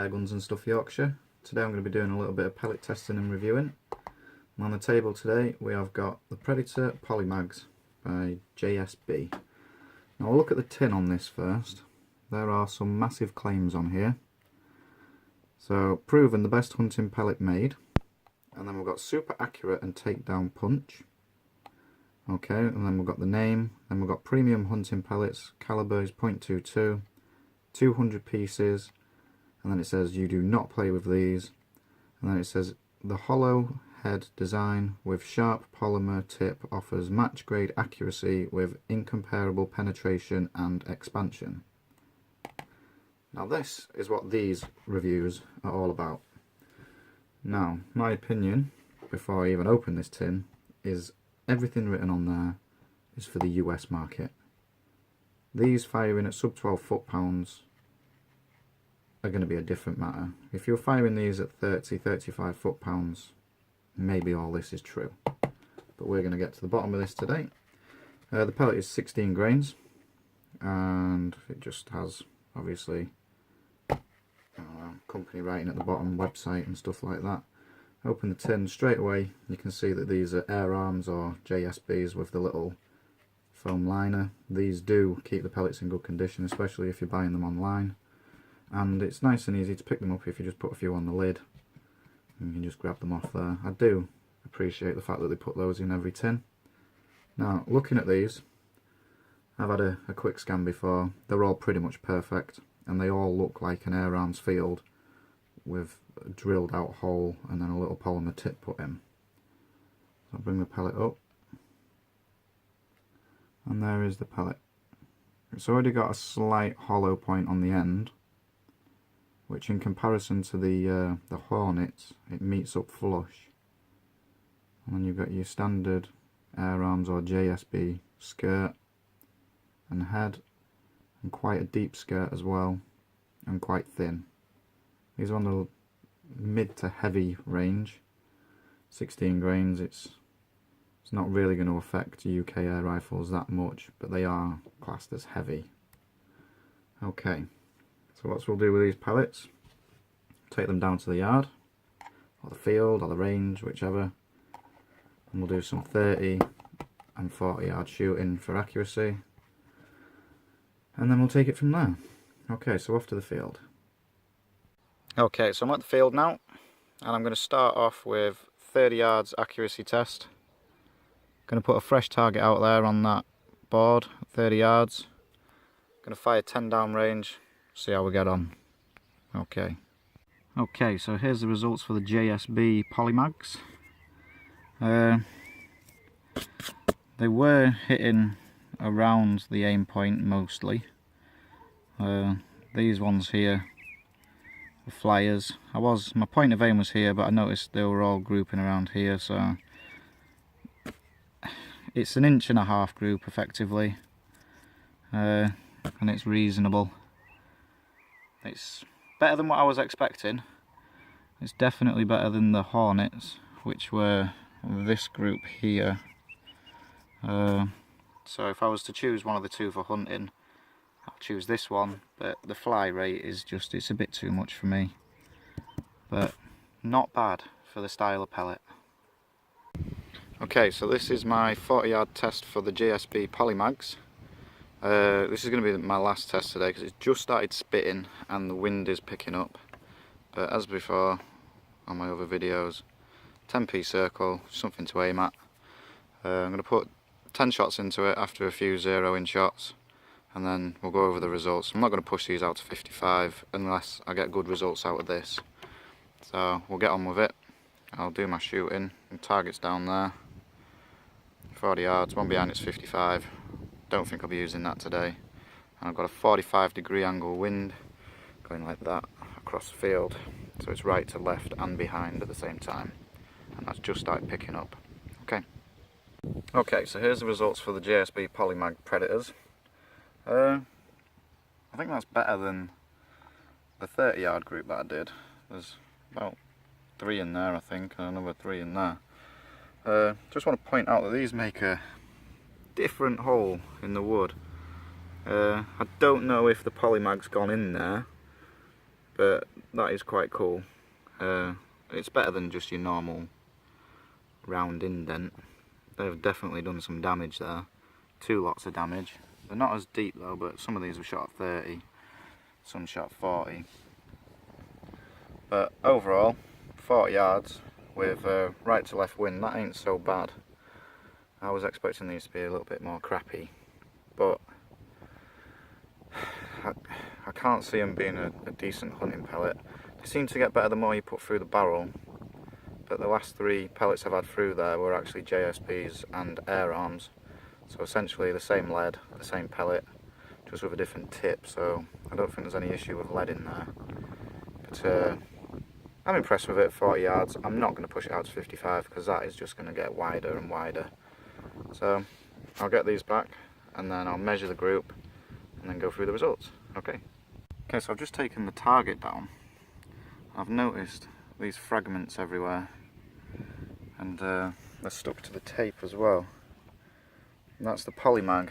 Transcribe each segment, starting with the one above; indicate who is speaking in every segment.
Speaker 1: Airguns and Stuff Yorkshire. Today I'm going to be doing a little bit of pellet testing and reviewing. And on the table today we have got the Predator Polymags by JSB. Now we'll look at the tin on this first. There are some massive claims on here. So, proven the best hunting pellet made. And then we've got super accurate and takedown punch. Okay, and then we've got the name. Then we've got premium hunting pellets, caliber is .22, 200 pieces. And then it says you do not play with these. And then it says the hollow head design with sharp polymer tip offers match grade accuracy with incomparable penetration and expansion. Now this is what these reviews are all about. Now, my opinion, before I even open this tin, is everything written on there is for the US market. These firing at sub 12 foot-pounds are going to be a different matter. If you're firing these at 30-35 foot-pounds, maybe all this is true. But we're going to get to the bottom of this today. The pellet is 16 grains, and it just has, obviously, company writing at the bottom, website and stuff like that. Open the tin straight away, you can see that these are Air Arms or JSBs with the little foam liner. These do keep the pellets in good condition, especially if you're buying them online. And it's nice and easy to pick them up if you just put a few on the lid. And you can just grab them off there. I do appreciate the fact that they put those in every tin. Now, looking at these, I've had a quick scan before. They're all pretty much perfect. And they all look like an Air Arms field with a drilled out hole and then a little polymer tip put in. So I'll bring the pellet up, and there is the pellet. It's already got a slight hollow point on the end, which in comparison to the Hornets, it meets up flush. And then you've got your standard Air Arms or JSB skirt and head, and quite a deep skirt as well, and quite thin. These are on the mid to heavy range. 16 grains, it's not really going to affect UK air rifles that much, but they are classed as heavy. Okay, so what we'll do with these pellets, take them down to the yard, or the field, or the range, whichever, and we'll do some 30 and 40 yard shooting for accuracy, and then we'll take it from there. Okay, so off to the field. Okay, so I'm at the field now, and I'm going to start off with 30 yards accuracy test. Going to put a fresh target out there on that board, 30 yards. Going to fire 10 down range, see how we get on. Okay. Okay, so here's the results for the JSB Polymags. They were hitting around the aim point mostly. These ones here, the flyers. My point of aim was here, but I noticed they were all grouping around here, so it's an 1.5 inch group effectively, and it's reasonable. It's better than what I was expecting. It's definitely better than the Hornets, which were this group here. So if I was to choose one of the two for hunting, I'll choose this one, but the fly rate is just, it's a bit too much for me. But not bad for the style of pellet. Okay, so this is my 40 yard test for the JSB Polymags. This is going to be my last test today because it's just started spitting and the wind is picking up. But as before on my other videos, 10p circle, something to aim at. I'm going to put 10 shots into it after a few 0-in shots, and then we'll go over the results. I'm not going to push these out to 55 unless I get good results out of this. So we'll get on with it. I'll do my shooting, and target's down there. 40 yards, one behind it's 55. Don't think I'll be using that today. And I've got a 45-degree angle wind going like that across the field. So it's right to left and behind at the same time. And that's just started picking up. Okay. Okay, so here's the results for the JSB Polymag Predators. I think that's better than the 30 yard group that I did. There's about 3 in there I think, and another 3 in there. Just want to point out that these make a different hole in the wood. I don't know if the Polymag's gone in there, but that is quite cool. It's better than just your normal round indent. They've definitely done some damage there. 2 lots of damage. They're not as deep though, but some of these were shot at 30, some shot at 40. But overall, 40 yards with right to left wind, that ain't so bad. I was expecting these to be a little bit more crappy, but I can't see them being a decent hunting pellet. They seem to get better the more you put through the barrel, but the last 3 pellets I've had through there were actually JSPs and air arms. So essentially the same lead, the same pellet, just with a different tip, so I don't think there's any issue with lead in there. But I'm impressed with it, 40 yards. I'm not going to push it out to 55 because that is just going to get wider and wider. So I'll get these back and then I'll measure the group and then go through the results. Okay, so I've just taken the target down. I've noticed these fragments everywhere, and they're stuck to the tape as well. And that's the Polymag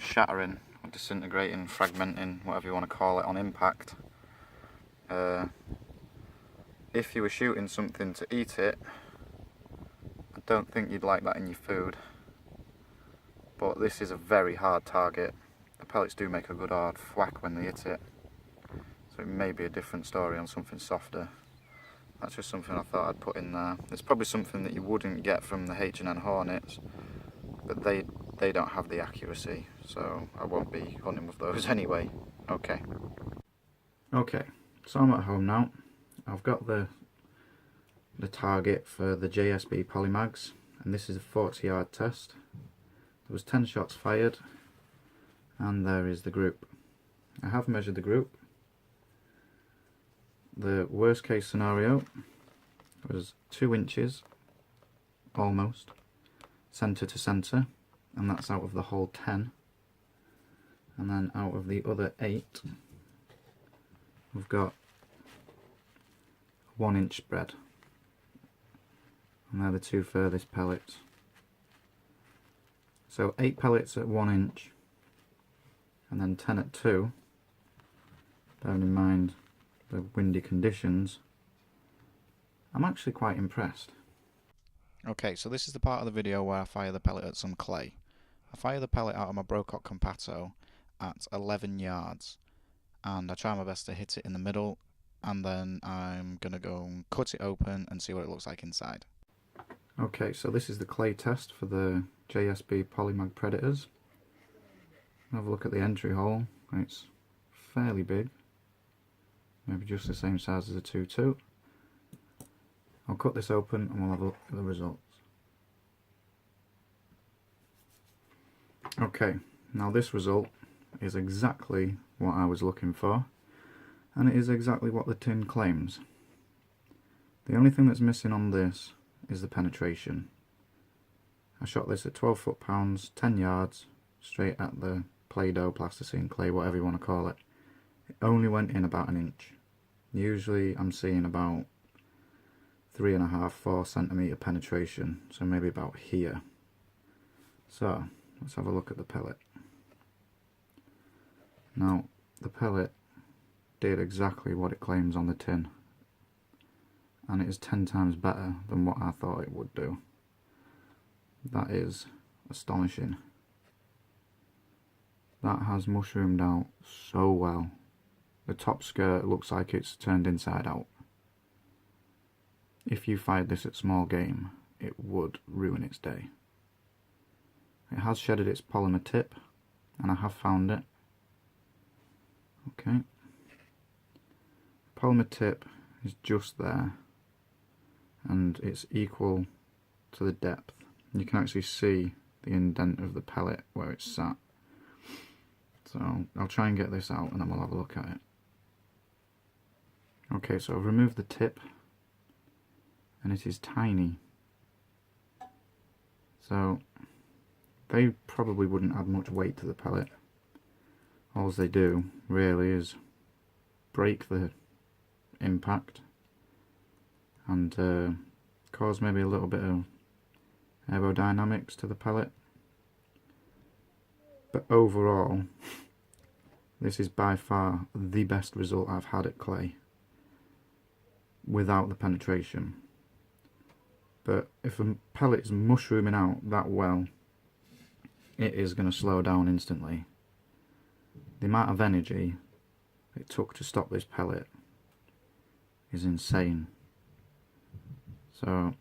Speaker 1: shattering, or disintegrating, fragmenting, whatever you want to call it, on impact. If you were shooting something to eat it, I don't think you'd like that in your food. But this is a very hard target. The pellets do make a good hard thwack when they hit it. So it may be a different story on something softer. That's just something I thought I'd put in there. It's probably something that you wouldn't get from the H&N Hornets, but they don't have the accuracy, so I won't be hunting with those anyway. Okay, so I'm at home now. I've got the target for the JSB Polymags, and this is a 40-yard test. There was 10 shots fired, and there is the group. I have measured the group. The worst case scenario was 2 inches, almost, centre to centre, and that's out of the whole 10. And then out of the other 8, we've got 1 inch spread. And they're the 2 furthest pellets. So 8 pellets at 1 inch, and then 10 at 2, bearing in mind the windy conditions. I'm actually quite impressed. Okay, so this is the part of the video where I fire the pellet at some clay. I fire the pellet out of my Brocock Compato at 11 yards, and I try my best to hit it in the middle, and then I'm going to go and cut it open and see what it looks like inside. Okay, so this is the clay test for the JSB Polymag Predators. Have a look at the entry hole. It's fairly big, maybe just the same size as a 2.2. I'll cut this open and we'll have a look at the results. Okay, now this result is exactly what I was looking for, and it is exactly what the tin claims. The only thing that's missing on this is the penetration. I shot this at 12 foot-pounds, 10 yards, straight at the Play-Doh, plasticine, clay, whatever you want to call it. It only went in about 1 inch. Usually I'm seeing about 3.5–4 centimetre penetration, so maybe about here. So let's have a look at the pellet. Now the pellet did exactly what it claims on the tin, and it is 10 times better than what I thought it would do. That is astonishing. That has mushroomed out so well. The top skirt looks like it's turned inside out. If you fired this at small game, it would ruin its day. It has shedded its polymer tip, and I have found it. Okay. The polymer tip is just there, and it's equal to the depth. You can actually see the indent of the pellet where it's sat. So I'll try and get this out and then we'll have a look at it. Okay, so I've removed the tip, and it is tiny. So they probably wouldn't add much weight to the pellet. All they do really is break the impact and cause maybe a little bit of aerodynamics to the pellet. But overall, This is by far the best result I've had at clay without the penetration. But if a pellet is mushrooming out that well, it is going to slow down instantly. The amount of energy it took to stop this pellet is insane. So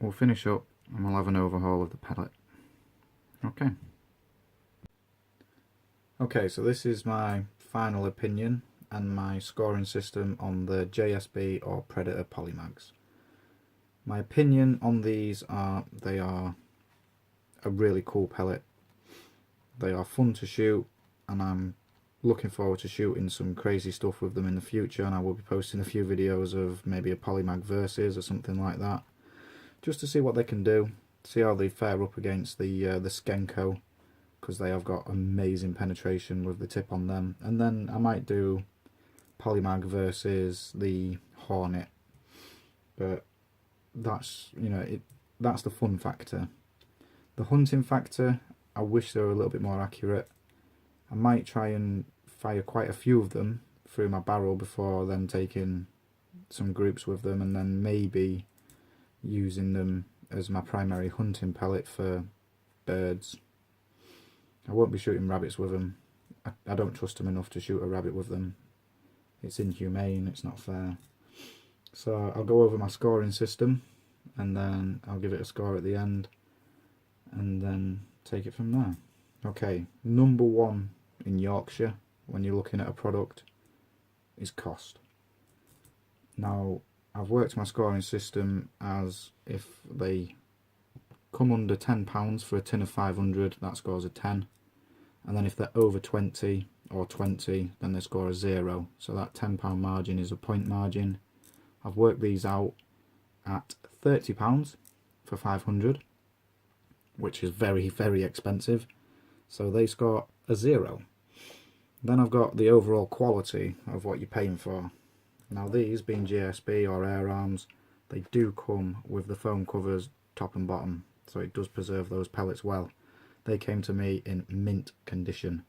Speaker 1: we'll finish up and we'll have an overhaul of the pellet. Okay, so this is my final opinion and my scoring system on the JSB or Predator Polymags. My opinion on these are they are a really cool pellet. They are fun to shoot, and I'm looking forward to shooting some crazy stuff with them in the future, and I will be posting a few videos of maybe a Polymag versus or something like that, just to see what they can do, see how they fare up against the Skenko, because they have got amazing penetration with the tip on them. And then I might do Polymag versus the Hornet, but that's, you know, that's the fun factor. The hunting factor, I wish they were a little bit more accurate. I might try and fire quite a few of them through my barrel before then taking some groups with them, and then maybe using them as my primary hunting pellet for birds. I won't be shooting rabbits with them. I don't trust them enough to shoot a rabbit with them. It's inhumane, it's not fair. So I'll go over my scoring system, and then I'll give it a score at the end, and then take it from there. Okay, number one in Yorkshire when you're looking at a product is cost. Now, I've worked my scoring system as if they come under £10 for a tin of 500, that scores a 10. And then if they're over 20 or 20, then they score a 0. So that £10 margin is a point margin. I've worked these out at £30 for 500, which is very, very expensive. So they score a 0. Then I've got the overall quality of what you're paying for. Now these, being GSB or Air Arms, they do come with the foam covers top and bottom, so it does preserve those pellets well. They came to me in mint condition.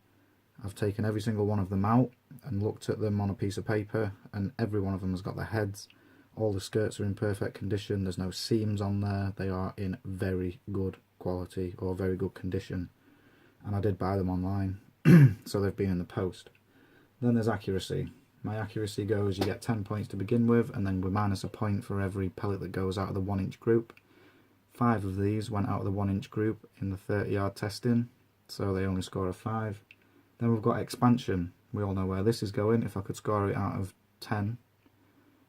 Speaker 1: I've taken every single one of them out and looked at them on a piece of paper, and every one of them has got the heads. All the skirts are in perfect condition, there's no seams on there, they are in very good quality or very good condition. And I did buy them online, so they've been in the post. Then there's accuracy. My accuracy goes, you get 10 points to begin with, and then we minus a point for every pellet that goes out of the 1-inch group. 5 of these went out of the 1-inch group in the 30-yard testing, so they only score a 5. Then we've got expansion. We all know where this is going. If I could score it out of 10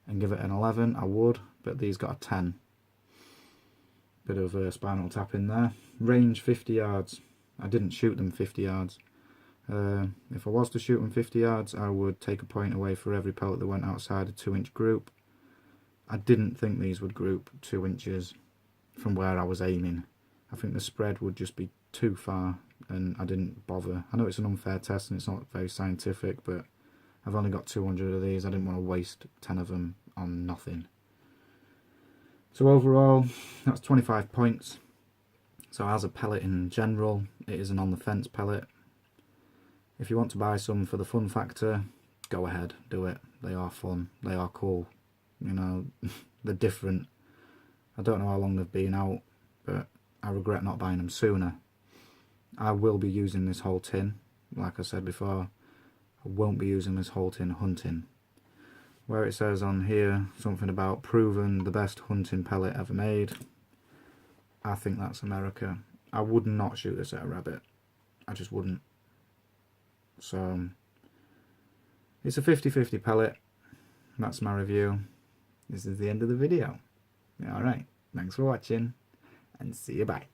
Speaker 1: and give it an 11, I would, but these got a 10. Bit of spinal tap in there. Range 50 yards. I didn't shoot them 50 yards. If I was to shoot them 50 yards, I would take a point away for every pellet that went outside a 2-inch group. I didn't think these would group 2 inches from where I was aiming. I think the spread would just be too far, and I didn't bother. I know it's an unfair test and it's not very scientific, but I've only got 200 of these. I didn't want to waste 10 of them on nothing. So overall, that's 25 points. So as a pellet in general, it is an on the fence pellet. If you want to buy some for the fun factor, go ahead, do it. They are fun, they are cool, you know, they're different. I don't know how long they've been out, but I regret not buying them sooner. I will be using this whole tin, like I said before. I won't be using this whole tin hunting. Where it says on here something about proven the best hunting pellet ever made, I think that's America. I would not shoot this at a rabbit. I just wouldn't. So it's a 50-50 pellet. That's my review. This is the end of the video. Alright, thanks for watching, and see you bye.